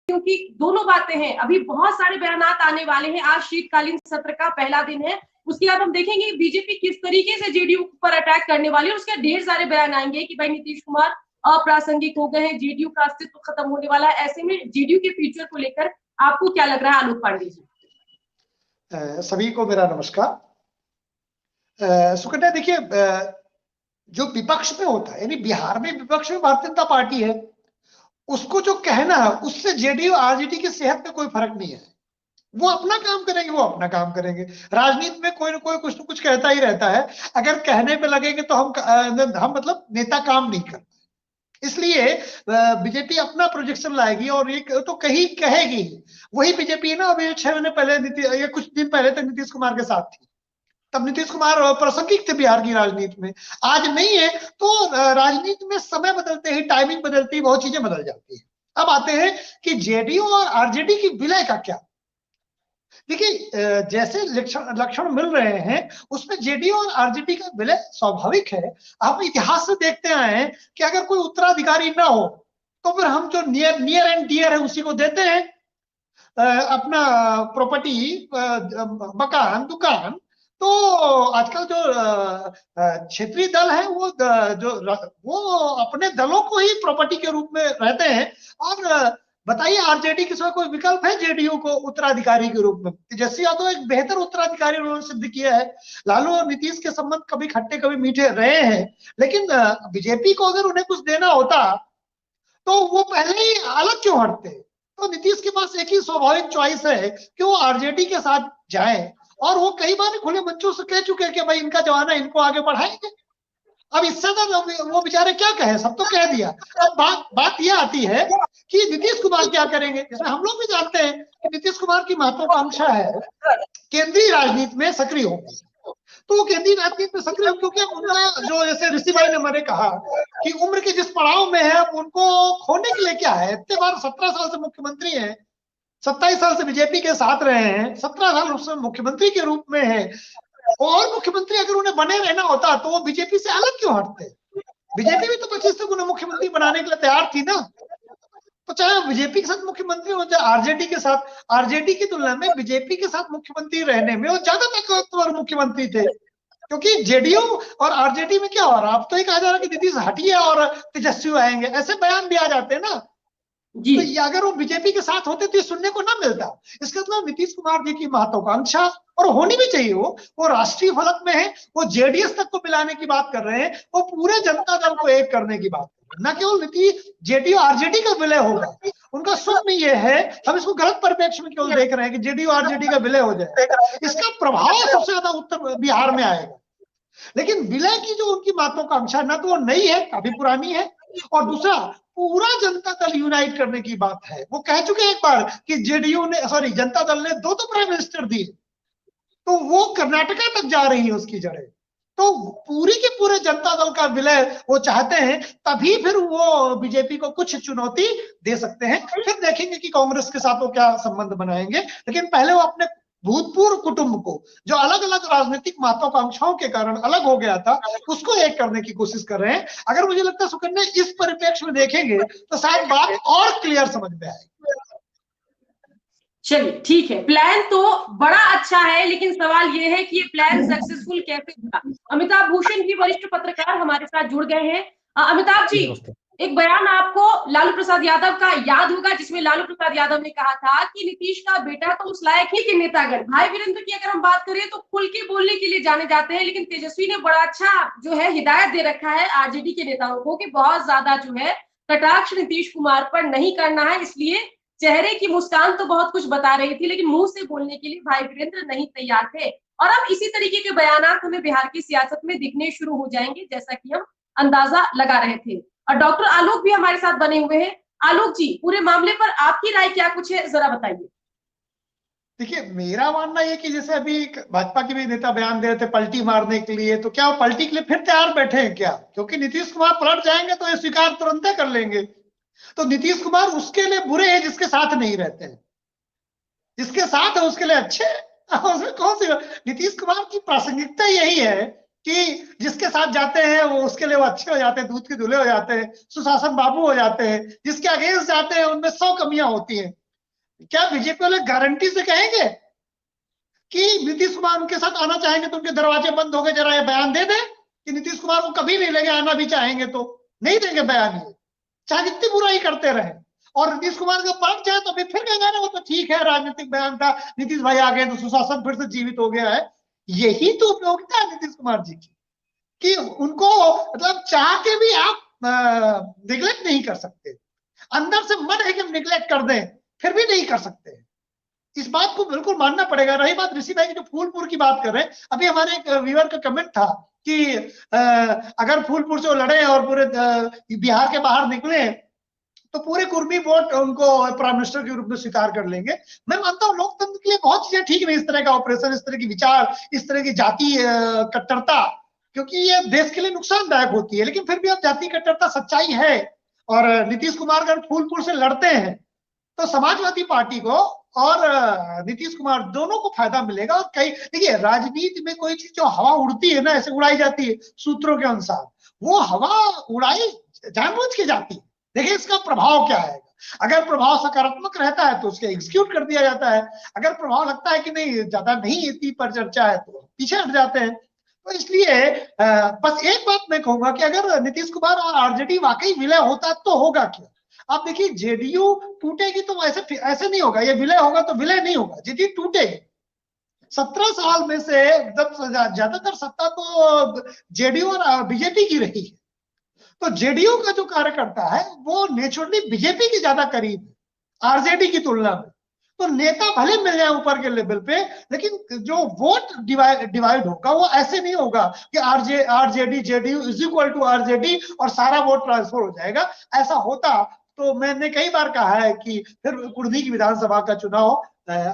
क्योंकि दोनों बातें हैं। अभी बहुत सारे बयान आने वाले हैं। आज शीतकालीन सत्र का पहला दिन है। उसके बाद हम देखेंगे बीजेपी किस तरीके से जेडीयू पर अटैक करने वाली है। उसके ढेर सारे बयान आएंगे कि भाई नीतीश कुमार अप्रासंगिक हो गए हैं, जेडीयू का अस्तित्व खत्म होने वाला है। ऐसे में जेडीयू के फ्यूचर को लेकर आपको क्या लग रहा है आलोक पांडे जी? सभी को मेरा नमस्कार। सुकन्या, देखिए, जो विपक्ष में होता है, यानी बिहार में विपक्ष में भारतीय जनता पार्टी है, उसको जो कहना है उससे जेडीयू आरजेडी की सेहत में कोई फर्क नहीं है। वो अपना काम करेंगे, वो अपना काम करेंगे। राजनीति में कोई ना कोई कुछ न कुछ कहता ही रहता है। अगर कहने पे लगेंगे तो हम मतलब नेता काम नहीं करते। इसलिए बीजेपी अपना प्रोजेक्शन लाएगी और ये तो कहीं कहेगी। वही बीजेपी ना अभी 6 महीने पहले या कुछ दिन पहले तक नीतीश कुमार के साथ थी। तब नीतीश कुमार प्रासंगिक थे बिहार की राजनीति में, आज नहीं है। तो राजनीति में समय बदलते ही, टाइमिंग बदलती ही बहुत चीजें बदल जाती है। अब आते हैं कि जेडीयू और आरजेडी की विलय का क्या। देखिए, जैसे लक्षण मिल रहे हैं उसमें जेडीयू और आरजेडी का विलय स्वाभाविक है। हम इतिहास से देखते आए हैं कि अगर कोई उत्तराधिकारी ना हो तो फिर हम जो नियर एंड डियर है उसी को देते हैं अपना प्रॉपर्टी, मकान, दुकान। तो आजकल जो क्षेत्रीय दल है वो अपने दलों को ही प्रॉपर्टी के रूप में रहते हैं। और बताइए, आरजेडी के सिवा कोई विकल्प है जेडीयू को उत्तराधिकारी के रूप में? तेजस्वी यादव एक बेहतर उत्तराधिकारी उन्होंने सिद्ध किया है। लालू और नीतीश के संबंध कभी खट्टे कभी मीठे रहे हैं, लेकिन बीजेपी को अगर उन्हें कुछ देना होता तो वो पहले ही अलग क्यों हटते? तो नीतीश के पास एक ही स्वाभाविक चॉइस है कि वो आरजेडी के साथ जाए। और वो कई बार खुले मंचों से कह चुके हैं कि भाई इनका जमाना, इनको आगे बढ़ाएंगे। अब इससे तो वो बेचारे क्या कहे, सब तो कह दिया। अब बात ये आती है कि नीतीश कुमार क्या करेंगे। इसमें हम लोग भी जानते हैं कि नीतीश कुमार की महत्वाकांक्षा है केंद्रीय राजनीति में सक्रिय होगी। तो केंद्रीय राजनीति में सक्रिय, क्योंकि उनका जो, जैसे ऋषि भाई ने मैंने कहा कि उम्र के जिस पड़ाव में है उनको खोने के लिए क्या है। इतने बार 17 साल से मुख्यमंत्री हैं, 27 साल से बीजेपी के साथ रहे हैं, 17 साल उसमें मुख्यमंत्री के रूप में है। और मुख्यमंत्री अगर उन्हें बने रहना होता तो वो बीजेपी से अलग क्यों हटते? बीजेपी भी तो 25 तक उन्हें मुख्यमंत्री बनाने के लिए तैयार थी ना। तो चाहे बीजेपी के साथ मुख्यमंत्री हो, चाहे आरजेडी के साथ, आरजेडी की तुलना में बीजेपी के साथ मुख्यमंत्री रहने में वो ज्यादा ताकतवर मुख्यमंत्री थे। क्योंकि जेडीयू और आरजेडी में क्या हो रहा है, अब तो ये कहा जा रहा है कि नीतीश हटिए और तेजस्वी आएंगे, ऐसे बयान भी आ जाते हैं ना। तो ये अगर वो बीजेपी के साथ होते तो ये सुनने को ना मिलता। इसका मतलब नीतीश कुमार जी की महत्वाकांक्षा, और होनी भी चाहिए, वो राष्ट्रीय फलक में है। वो जेडीएस तक को मिलाने की बात कर रहे हैं, वो पूरे जनता दल को एक करने की बात कर रहे हैं। न केवल नीतीश, जेडीयू आरजेडी का विलय होगा, उनका स्वप्न ये है। हम इसको गलत परिप्रेक्ष्य में केवल देख रहे हैं कि जेडीयू आरजेडी का विलय हो जाए। इसका प्रभाव सबसे ज्यादा उत्तर बिहार में आएगा। लेकिन विलय की जो उनकी महत्वाकांक्षा, ना तो वो नई है, काफी पुरानी है, और दूसरा पूरा जनता दल यूनाइट करने की बात है। वो कह चुके एक बार कि जेडीयू ने, सॉरी, जनता दल ने दो प्राइम मिनिस्टर दिए, तो वो कर्नाटका तक जा रही है उसकी जड़ें। तो पूरी के पूरे जनता दल का विलय वो चाहते हैं, तभी फिर वो बीजेपी को कुछ चुनौती दे सकते हैं। फिर देखेंगे कि कांग्रेस के साथ वो क्या संबंध बनाएंगे। लेकिन पहले वो अपने भूतपूर्व कुटुंब को, जो अलग अलग राजनीतिक महत्वाकांक्षाओं के कारण अलग हो गया था, उसको एक करने की कोशिश कर रहे हैं। अगर मुझे लगता है सुकन्या, इस परिप्रेक्ष्य में देखेंगे तो शायद बात और क्लियर समझ में आएगी। चलिए ठीक है, प्लान तो बड़ा अच्छा है, लेकिन सवाल ये है कि ये प्लान सक्सेसफुल कैसे होगा। अमिताभ भूषण जी, वरिष्ठ पत्रकार, हमारे साथ जुड़ गए हैं। अमिताभ जी, एक बयान आपको लालू प्रसाद यादव का याद होगा, जिसमें लालू प्रसाद यादव ने कहा था कि नीतीश का बेटा तो उस लायक ही कि नेतागण। भाई वीरेंद्र की अगर हम बात करें तो खुल के बोलने के लिए जाने जाते हैं, लेकिन तेजस्वी ने बड़ा अच्छा जो है हिदायत दे रखा है आरजेडी के नेताओं को कि बहुत ज्यादा जो है कटाक्ष नीतीश कुमार पर नहीं करना है। इसलिए चेहरे की मुस्कान तो बहुत कुछ बता रही थी, लेकिन मुंह से बोलने के लिए भाई वीरेंद्र नहीं तैयार थे। और अब इसी तरीके के बयान हमें बिहार की सियासत में दिखने शुरू हो जाएंगे, जैसा कि हम अंदाजा लगा रहे थे। और डॉक्टर आलोक भी हमारे साथ बने हुए हैं। आलोक जी, पूरे मामले पर आपकी राय क्या कुछ है, जरा बताइए। देखिए, मेरा मानना यह कि जैसे अभी भाजपा के भी नेता बयान दे रहे थे पलटी मारने के लिए, तो क्या वो पलटी के लिए फिर तैयार बैठे हैं क्या? क्योंकि नीतीश कुमार पलट जाएंगे तो ये स्वीकार तुरंत कर लेंगे। तो नीतीश कुमार उसके लिए बुरे हैं जिसके साथ नहीं रहते हैं, जिसके साथ है उसके लिए अच्छे हैं। उसमें कौन सी, नीतीश कुमार की प्रासंगिकता यही है कि जिसके साथ जाते हैं वो उसके लिए वो अच्छे हो जाते हैं, दूध के दूल्हे हो जाते हैं, सुशासन बाबू हो जाते हैं, जिसके अगेंस्ट जाते हैं उनमें 100 कमियां होती हैं। क्या बीजेपी वाले गारंटी से कहेंगे कि नीतीश कुमार उनके साथ आना चाहेंगे तो उनके दरवाजे बंद हो गए, जरा ये बयान दे दें कि नीतीश कुमार को कभी नहीं लेंगे, आना भी चाहेंगे तो नहीं देंगे बयान, ये चाहे जितनी बुराई करते रहे। और नीतीश कुमार का पलट जाए तो अभी फिर कहेंगे ना वो तो ठीक है, राजनीतिक बयान था, नीतीश भाई आ गए तो सुशासन फिर से जीवित हो गया है। यही तो उपयोगिता है नीतीश कुमार जी की, कि उनको मतलब चाह के भी आप निगलेक्ट नहीं कर सकते, अंदर से मन है कि हम निगलेक्ट कर दें फिर भी नहीं कर सकते। इस बात को बिल्कुल मानना पड़ेगा। रही बात ऋषि भाई की जो फूलपुर की बात कर रहे हैं, अभी हमारे एक व्यूअर का कमेंट था कि अगर फूलपुर से वो लड़े और पूरे बिहार के बाहर निकले तो पूरे कुर्मी वोट उनको प्राइम मिनिस्टर के रूप में स्वीकार कर लेंगे। मैं मानता हूँ लोकतंत्र के लिए बहुत चीजें ठीक नहीं, इस तरह का ऑपरेशन, इस तरह की विचार, इस तरह की जाति कट्टरता, क्योंकि ये देश के लिए नुकसानदायक होती है। लेकिन फिर भी अब जाति कट्टरता सच्चाई है, और नीतीश कुमार अगर फूलपुर से लड़ते हैं तो समाजवादी पार्टी को और नीतीश कुमार दोनों को फायदा मिलेगा। और कई देखिए, राजनीति में कोई चीज जो हवा उड़ती है ना, ऐसे उड़ाई जाती है सूत्रों के अनुसार, वो हवा उड़ाई जानबूझ के जाती है। देखिए इसका प्रभाव क्या है, अगर प्रभाव सकारात्मक रहता है तो उसके एग्जीक्यूट कर दिया जाता है, अगर प्रभाव लगता है कि नहीं ज्यादा नहीं इतनी पर चर्चा है तो पीछे हट जाते हैं। तो इसलिए बस एक बात मैं कहूंगा कि अगर नीतीश कुमार और आरजेडी वाकई विलय होता तो होगा क्या। आप देखिए जेडीयू टूटेगी तो ऐसे नहीं होगा, ये विलय होगा तो विलय नहीं होगा, जेडीयू टूटेगी। 17 साल में से ज्यादातर सत्ता तो जेडीयू और बीजेपी की रही है, तो जेडीयू का जो कार्यकर्ता है वो नेचुरली बीजेपी के ज्यादा करीब है आरजेडी की तुलना में। तो नेता भले मिल जाए ऊपर के लेवल पे, लेकिन जो वोट डिवाइड होगा वो ऐसे नहीं होगा कि RJD JDU is equal to RJD और सारा वोट ट्रांसफर हो जाएगा। ऐसा होता तो मैंने कई बार कहा है कि फिर कुर्मी की विधानसभा का चुनाव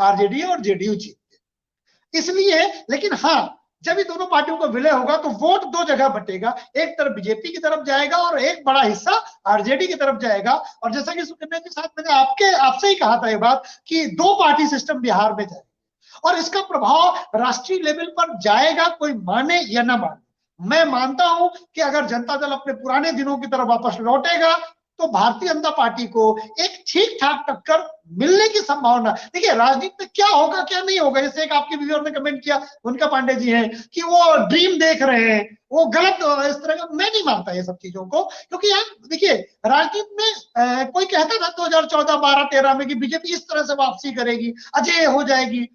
आरजेडी और जेडीयू जीतते। इसलिए लेकिन हाँ, जब ये दोनों पार्टियों का विलय होगा तो वोट दो जगह बटेगा, एक तरफ बीजेपी की तरफ जाएगा और एक बड़ा हिस्सा आरजेडी की तरफ जाएगा। और जैसा कि सुकन्या के साथ मैंने आपसे ही कहा था ये बात कि 2 पार्टी सिस्टम बिहार में जाएगा और इसका प्रभाव राष्ट्रीय लेवल पर जाएगा, कोई माने या ना माने। मैं मानता हूं कि अगर जनता दल अपने पुराने दिनों की तरफ वापस लौटेगा तो भारतीय जनता पार्टी को एक ठीक ठाक टक्कर मिलने की संभावना। देखिए राजनीति में क्या होगा क्या नहीं होगा, जैसे एक आपके व्यूअर ने कमेंट किया, उनका पांडे जी हैं कि वो ड्रीम देख रहे हैं, वो गलत इस तरह का। मैं नहीं मानता ये सब चीजों को, क्योंकि यार देखिए राजनीति में कोई कहता था 2014, 12, 13 में कि बीजेपी इस तरह से वापसी करेगी, अजय हो जाएगी,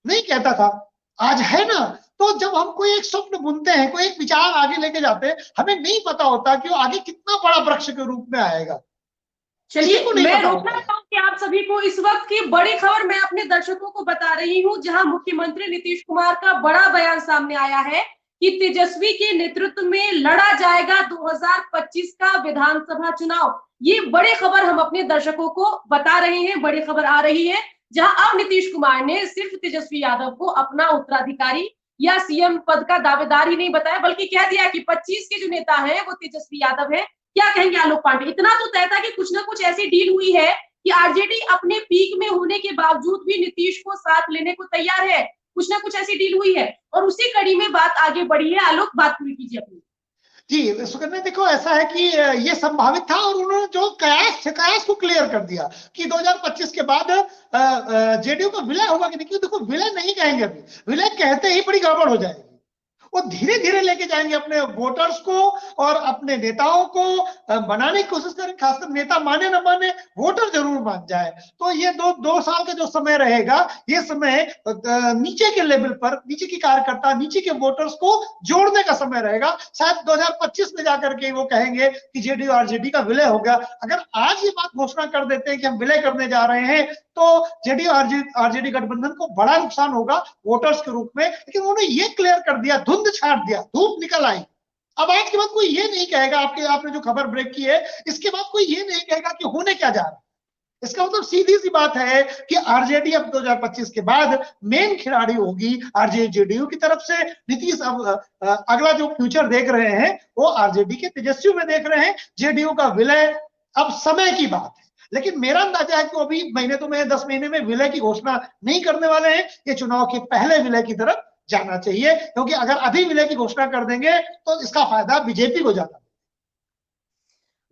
नहीं कहता था, आज है ना। तो जब हम कोई एक स्वप्न बुनते हैं, कोई एक विचार आगे लेके जाते हैं, हमें नहीं पता होता कि वो आगे कितना बड़ा वृक्ष के रूप में आएगा। चलिए मैं रोकना चाहता हूँ कि आप सभी को इस वक्त की बड़ी खबर मैं अपने दर्शकों को बता रही हूँ, जहां मुख्यमंत्री नीतीश कुमार का बड़ा बयान सामने आया है कि तेजस्वी के नेतृत्व में लड़ा जाएगा 2025 का विधानसभा चुनाव। ये बड़ी खबर हम अपने दर्शकों को बता रहे हैं, बड़ी खबर आ रही है, जहां अब नीतीश कुमार ने सिर्फ तेजस्वी यादव को अपना उत्तराधिकारी या सीएम पद का दावेदार ही नहीं बताया, बल्कि कह दिया कि 25 के जो नेता हैं वो तेजस्वी यादव है। क्या कहेंगे आलोक पांडे? इतना तो तय था कि कुछ ना कुछ ऐसी डील हुई है कि आरजेडी अपने पीक में होने के बावजूद भी नीतीश को साथ लेने को तैयार है, कुछ ना कुछ ऐसी डील हुई है और उसी कड़ी में बात आगे बढ़ी है। आलोक, बात पूरी कीजिए अपनी। जी सुकन्या, देखो ऐसा है कि ये संभावित था और उन्होंने जो कयास को क्लियर कर दिया कि 2025 के बाद जेडीयू का विलय होगा कि नहीं। क्यों, देखो विलय नहीं कहेंगे, अभी विलय कहते ही बड़ी गड़बड़ हो जाएगी। वो धीरे धीरे लेके जाएंगे अपने वोटर्स को और अपने नेताओं को बनाने की कोशिश करेंगे, खासकर नेता माने न माने, वोटर जरूर मान जाए। तो ये दो साल का जो समय रहेगा, ये समय नीचे के लेवल पर, नीचे की कार्यकर्ता, नीचे के वोटर्स को जोड़ने का समय रहेगा। शायद 2025 में जाकर के वो कहेंगे कि जेडीयू आरजेडी का विलय हो गया। अगर आज ये बात घोषणा कर देते हैं कि हम विलय करने जा रहे हैं तो जेडीयू आरजेडी गठबंधन को बड़ा नुकसान होगा वोटर्स के रूप में। लेकिन उन्होंने ये क्लियर कर दिया, धुंध छाट दिया, धूप निकल आई। अब आज के बाद कोई ये नहीं कहेगा, आपने जो खबर ब्रेक की है इसके बाद कोई ये नहीं कहेगा कि होने क्या जा रहा है। इसका मतलब सीधी सी बात है कि आरजेडी अब 2025 के बाद मेन खिलाड़ी होगी आरजेडी जेडीयू की तरफ से। नीतीश अब अगला जो फ्यूचर देख रहे हैं वो आरजेडी के तेजस्वी में देख रहे हैं। जेडीयू का विलय अब समय की बात है, लेकिन मेरा अंदाजा है कि अभी महीने 10 महीने में विलय की घोषणा नहीं करने वाले हैं। ये चुनाव के पहले विलय की तरफ जाना चाहिए, क्योंकि अगर अभी विलय की घोषणा कर देंगे तो इसका फायदा बीजेपी को ज्यादा।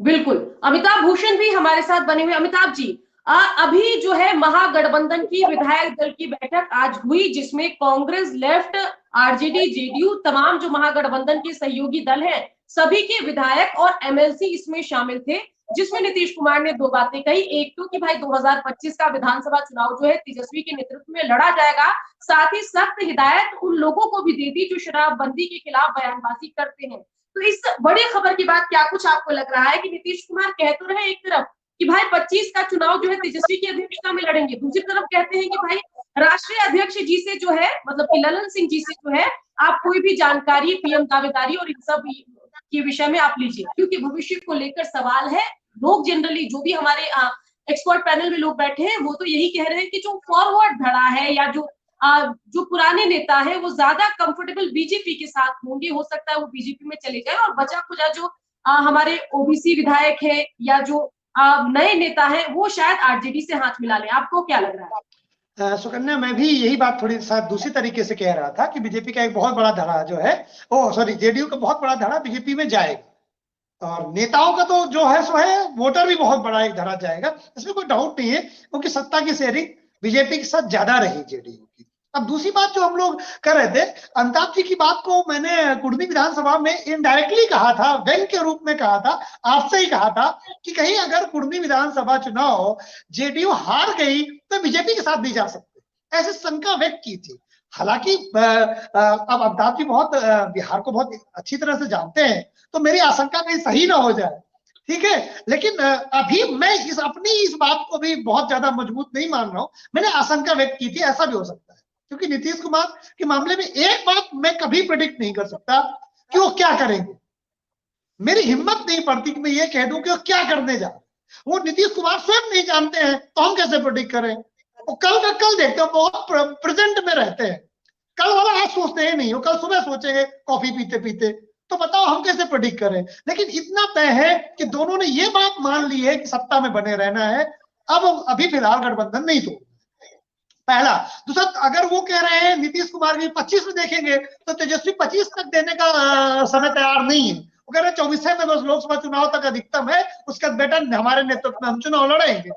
बिल्कुल, अमिताभ भूषण भी हमारे साथ बने हुए। अमिताभ जी, अभी जो है महागठबंधन की विधायक दल की बैठक आज हुई, जिसमें कांग्रेस, लेफ्ट, आरजेडी, जेडीयू, तमाम जो महागठबंधन के सहयोगी दल हैं, सभी के विधायक और एमएलसी इसमें शामिल थे, जिसमें नीतीश कुमार ने 2 बातें कही। एक तो कि भाई 2025 का विधानसभा चुनाव जो है तेजस्वी के नेतृत्व में लड़ा जाएगा, साथ ही सख्त हिदायत उन लोगों को भी दे दी जो शराबबंदी के खिलाफ बयानबाजी करते हैं। तो इस बड़ी खबर के बाद क्या कुछ आपको लग रहा है कि नीतीश कुमार कह तो रहे एक तरफ कि भाई 25 का चुनाव जो है तेजस्वी की अध्यक्षता में लड़ेंगे, दूसरी तरफ कहते हैं कि भाई राष्ट्रीय अध्यक्ष जी से जो है, मतलब कि ललन सिंह जी से जो है, आप कोई भी जानकारी, पीएम दावेदारी और इन सब के विषय में आप लीजिए, क्योंकि भविष्य को लेकर सवाल है। लोग जनरली जो भी हमारे एक्सपर्ट पैनल में लोग बैठे हैं वो तो यही कह रहे हैं कि जो फॉरवर्ड धड़ा है या जो पुराने नेता है वो ज्यादा कंफर्टेबल बीजेपी के साथ होंगे, हो सकता है वो बीजेपी में चले जाए और बचा खुचा जो हमारे ओबीसी विधायक है या जो नए नेता है वो शायद आरजेडी से हाथ मिला ले। आपको क्या लग रहा है? सुकन्या, मैं भी यही बात थोड़ी शायद दूसरी तरीके से कह रहा था कि बीजेपी का एक बहुत बड़ा धड़ा जो है, जेडीयू का बहुत बड़ा धड़ा बीजेपी में जाएगा, और नेताओं का तो जो है सो है, वोटर भी बहुत बड़ा एक धड़ा जाएगा, इसमें कोई डाउट नहीं है, क्योंकि सत्ता की शेयरिंग बीजेपी के साथ ज्यादा रही जेडीयू की। अब दूसरी बात जो हम लोग कर रहे थे, अमिताभ जी की बात को मैंने कुर्मी विधानसभा में इनडायरेक्टली कहा था, व्यंग के रूप में कहा था, आपसे ही कहा था कि कहीं अगर कुर्मी विधानसभा चुनाव जेडीयू हार गई तो बीजेपी के साथ नहीं जा सकते, ऐसी शंका व्यक्त की थी। हालांकि अब अमिताभ जी बहुत बिहार को बहुत अच्छी तरह से जानते हैं, तो मेरी आशंका कहीं सही ना हो जाए, ठीक है, लेकिन अभी मैं अपनी इस बात को भी बहुत ज्यादा मजबूत नहीं मान रहा हूं। मैंने आशंका व्यक्त की थी ऐसा भी हो सकता है, क्योंकि नीतीश कुमार के मामले में एक बात मैं कभी प्रेडिक्ट नहीं कर सकता कि वो क्या करेंगे। मेरी हिम्मत नहीं पड़ती कि मैं ये कह दूं कि वो क्या करने जा रहे हैं। वो नीतीश कुमार स्वयं नहीं जानते हैं तो हम कैसे प्रेडिक्ट करें। वो कल का कल देखते हैं, बहुत प्रेजेंट में रहते हैं, कल वाला आज सोचते ही नहीं, वो कल सुबह सोचेंगे कॉफी पीते पीते। तो बताओ हम कैसे प्रेडिक्ट करें। लेकिन इतना तय है कि दोनों ने ये बात मान ली है कि सत्ता में बने रहना है। अब अभी फिलहाल गठबंधन नहीं तोड़ना, पहला। दूसरा, अगर वो कह रहे हैं नीतीश कुमार की 25 में देखेंगे तो तेजस्वी 25 तक देने का समय तैयार नहीं है। वो कह रहे हैं 24 में बस लोकसभा चुनाव तक अधिकतम है, उसके बाद बेटा हमारे नेतृत्व में हम चुनाव लड़ेंगे।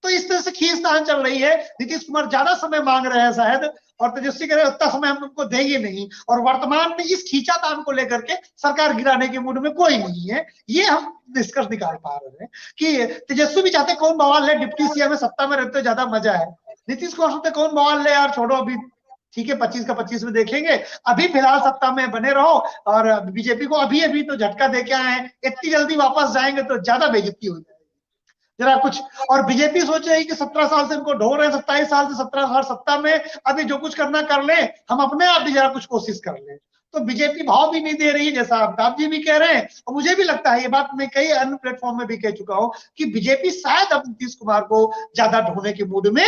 तो इस तरह से खींचतान चल रही है। नीतीश कुमार ज्यादा समय मांग रहे हैं शायद, और तेजस्वी कह रहे उतना समय हम उनको देंगे नहीं। और वर्तमान में इस खींचातान को लेकर के सरकार गिराने के मूड में कोई नहीं है। ये हम निष्कर्ष निकाल पा रहे हैं कि तेजस्वी भी चाहते कौन बवाल है, डिप्टी सीएम में सत्ता में रहते ज्यादा मजा है। नीतीश कुमार सोचते कौन बवाल ले यार, छोड़ो अभी, ठीक है 25 का 25 में देखेंगे, अभी फिलहाल सत्ता में बने रहो। और बीजेपी को अभी अभी तो झटका दे के आए हैं, इतनी जल्दी वापस जाएंगे तो ज्यादा बेइज्जती हो जाएगी जरा कुछ। और बीजेपी सोच रही है कि 17 साल से इनको ढो रहे हैं, 27 साल से 17 साल सत्ता में, अभी जो कुछ करना कर ले, हम अपने आप भी जरा कुछ कोशिश कर ले। तो बीजेपी भाव भी नहीं दे रही है, जैसा अमिताभ जी भी कह रहे हैं। और मुझे भी लगता है, ये बात मैं कई अन्य प्लेटफॉर्म में भी कह चुका हूं कि बीजेपी शायद अब नीतीश कुमार को ज्यादा ढोने के मूड में